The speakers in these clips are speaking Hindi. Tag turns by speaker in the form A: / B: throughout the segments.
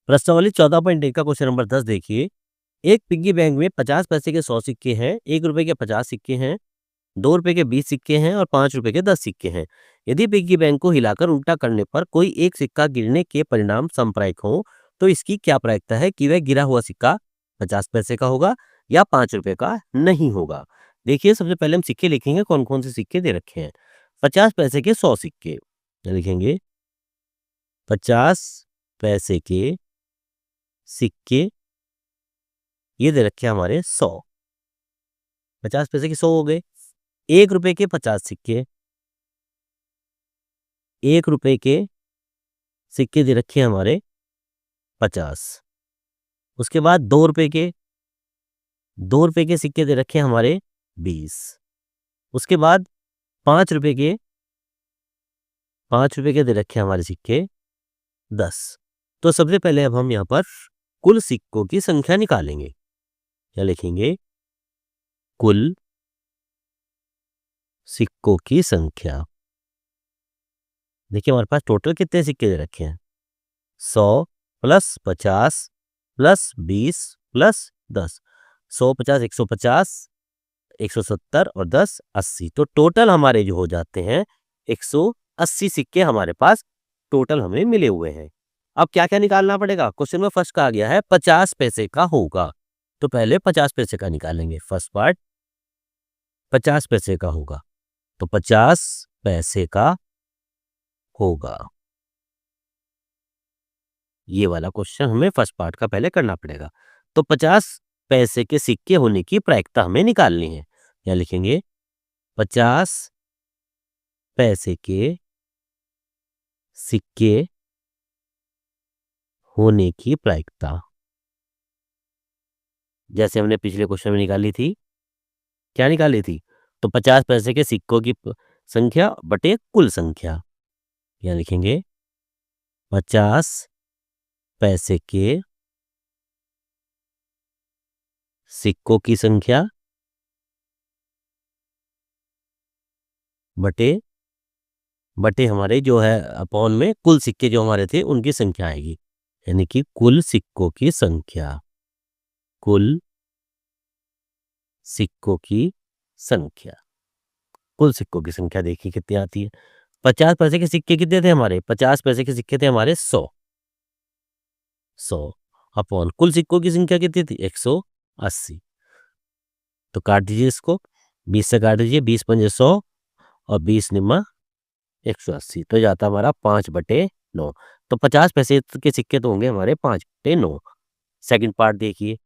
A: प्रश्नावली 14.1 का क्वेश्चन नंबर 10 देखिए। एक पिग्गी बैंक में 50 पैसे के 100 सिक्के हैं, 1 रुपए के 50 सिक्के हैं, 2 रुपए के 20 सिक्के हैं और 5 रुपए के 10 सिक्के हैं। यदि पिग्गी बैंक को हिलाकर उल्टा करने पर कोई एक सिक्का गिरने के परिणाम समप्रायिक हो, तो इसकी क्या प्रायिकता है कि वह गिरा हुआ सिक्का 50 पैसे का होगा या 5 रुपए का नहीं होगा। देखिए, सबसे पहले हम सिक्के लिखेंगे, कौन कौन से सिक्के दे रखे हैं। 50 पैसे के 100 सिक्के लिखेंगे। 50 पैसे के सिक्के ये दे रखे हैं हमारे 100। 50 पैसे के 100 हो गए। 1 रुपए के 50 सिक्के, 1 रुपए के सिक्के दे रखे हैं हमारे 50। उसके बाद 2 रुपए के सिक्के दे रखे हैं हमारे 20। उसके बाद 5 रुपए के 5 रुपए के दे रखे हैं हमारे सिक्के 10। तो सबसे पहले अब हम यहाँ पर कुल सिक्कों की संख्या निकालेंगे। क्या लिखेंगे? कुल सिक्कों की संख्या। देखिए, हमारे पास टोटल कितने सिक्के दे रखे हैं? 100 प्लस 50 प्लस 20 प्लस 10। 100 50 150 170 और 10 80। तो टोटल हमारे जो हो जाते हैं 180 सिक्के हमारे पास टोटल हमें मिले हुए हैं। अब क्या क्या निकालना पड़ेगा? क्वेश्चन में फर्स्ट कहा गया है 50 पैसे का होगा, तो पहले 50 पैसे का निकालेंगे। फर्स्ट पार्ट 50 पैसे का होगा, तो 50 पैसे का होगा। ये वाला क्वेश्चन हमें फर्स्ट पार्ट का पहले करना पड़ेगा। तो 50 पैसे के सिक्के होने की प्रायिकता हमें निकालनी है। क्या लिखेंगे? 50 पैसे के सिक्के होने की प्रायिकता, जैसे हमने पिछले क्वेश्चन में निकाली थी। क्या निकाली थी? तो 50 पैसे के सिक्कों की संख्या बटे कुल संख्या। क्या लिखेंगे? 50 पैसे के सिक्कों की संख्या बटे हमारे जो है अपॉन में कुल सिक्के जो हमारे थे उनकी संख्या आएगी। यानी कि कुल सिक्कों की संख्या। कुल सिक्कों की संख्या। कुल सिक्कों की संख्या देखिए कितनी आती है। 50 पैसे के सिक्के कितने थे हमारे? 50 पैसे के सिक्के थे हमारे 100 अपॉन कुल सिक्कों की संख्या कितनी थी? 180। तो काट दीजिए इसको, 20 से काट दीजिए। 20 पंजे 100 और 20 निम्मा 180, तो जाता हमारा 5/9। तो 50 पैसे के सिक्के तो होंगे हमारे 5/9। सेकंड पार्ट देखिए।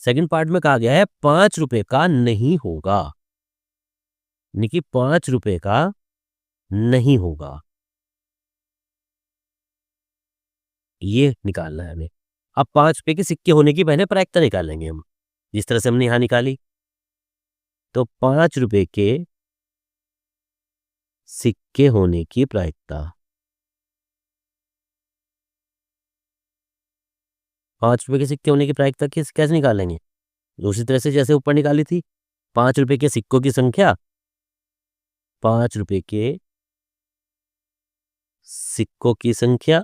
A: सेकंड पार्ट में कहा गया है 5 रुपए का नहीं होगा, यानी कि 5 रुपए का नहीं होगा। ये निकालना है हमें। अब 5 रुपए के सिक्के होने की पहले प्रायिकता निकालेंगे हम, जिस तरह से हमने यहां निकाली। तो 5 रुपए के सिक्के होने की प्रायिकता, 5 रुपए के सिक्के होने की प्रायिकता कैसे निकालेंगे? दूसरी तरह से जैसे ऊपर निकाली थी। 5 रुपए के सिक्कों की संख्या, 5 रुपए के सिक्कों की संख्या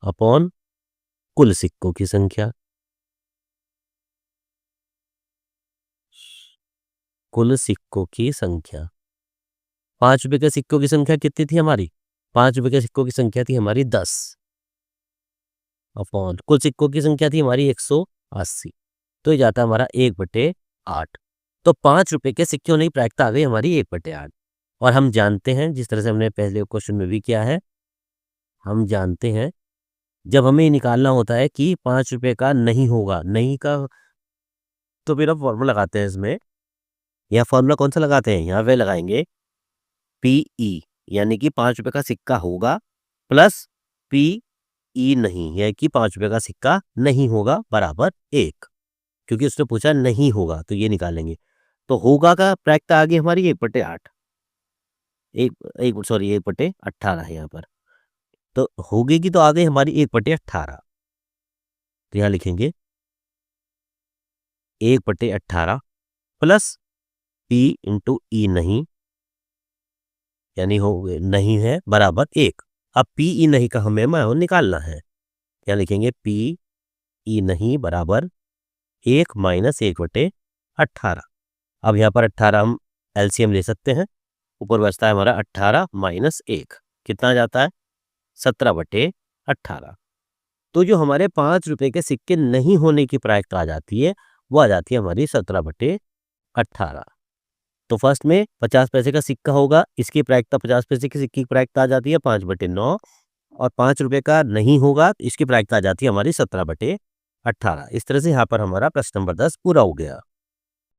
A: अपॉन कुल सिक्कों की संख्या। कुल सिक्कों की संख्या। 5 रुपए के सिक्कों की संख्या कितनी थी हमारी? 5 रुपए के सिक्कों की संख्या थी हमारी 10 अपॉन कुल सिक्कों की संख्या थी हमारी 180। तो ये जाता हमारा 1/8। तो 5 रुपए के सिक्के होने की प्रायिकता आ गई हमारी 1/8। और हम जानते हैं, जिस तरह से हमने पहले क्वेश्चन में भी किया है, हम जानते हैं जब हमें निकालना होता है कि 5 रुपए का नहीं होगा, नहीं का, तो फिर हम फॉर्मूला लगाते हैं इसमें। यह फॉर्मूला कौन सा लगाते हैं? यहाँ पे लगाएंगे पीई, यानी कि 5 रुपए का सिक्का होगा प्लस पीई नहीं, यानी कि 5 रुपए का सिक्का नहीं होगा बराबर 1। क्योंकि उसने पूछा नहीं होगा, तो ये निकालेंगे। तो होगा का प्रायिकता आ गई हमारी 1/8। सॉरी 1/18 है यहाँ पर। तो होगी की तो आ गई हमारी 1/18। तो यहाँ लिखेंगे 1/18 प्लस पी इंटू ई नहीं यानी हो नहीं है बराबर 1। अब पी ई नहीं का हमें मान निकालना है। क्या लिखेंगे? पी ई नहीं बराबर 1 माइनस 1/18। अब यहाँ पर 18 हम एलसीएम ले सकते हैं। ऊपर बचता है हमारा 18 माइनस 1, कितना जाता है? 17/18। तो जो हमारे 5 रुपए के सिक्के नहीं होने की प्रायिकता आ जाती है वो आ जाती है हमारी 17/18। तो फर्स्ट में 50 पैसे का सिक्का होगा, इसकी प्रायिकता 50 पैसे के सिक्के की प्रायिकता आ जाती है 5/9, और 5 रुपए का नहीं होगा, इसकी प्रायिकता आ जाती है हमारी 17/18। इस तरह से यहाँ पर हमारा प्रश्न नंबर 10 पूरा हो गया।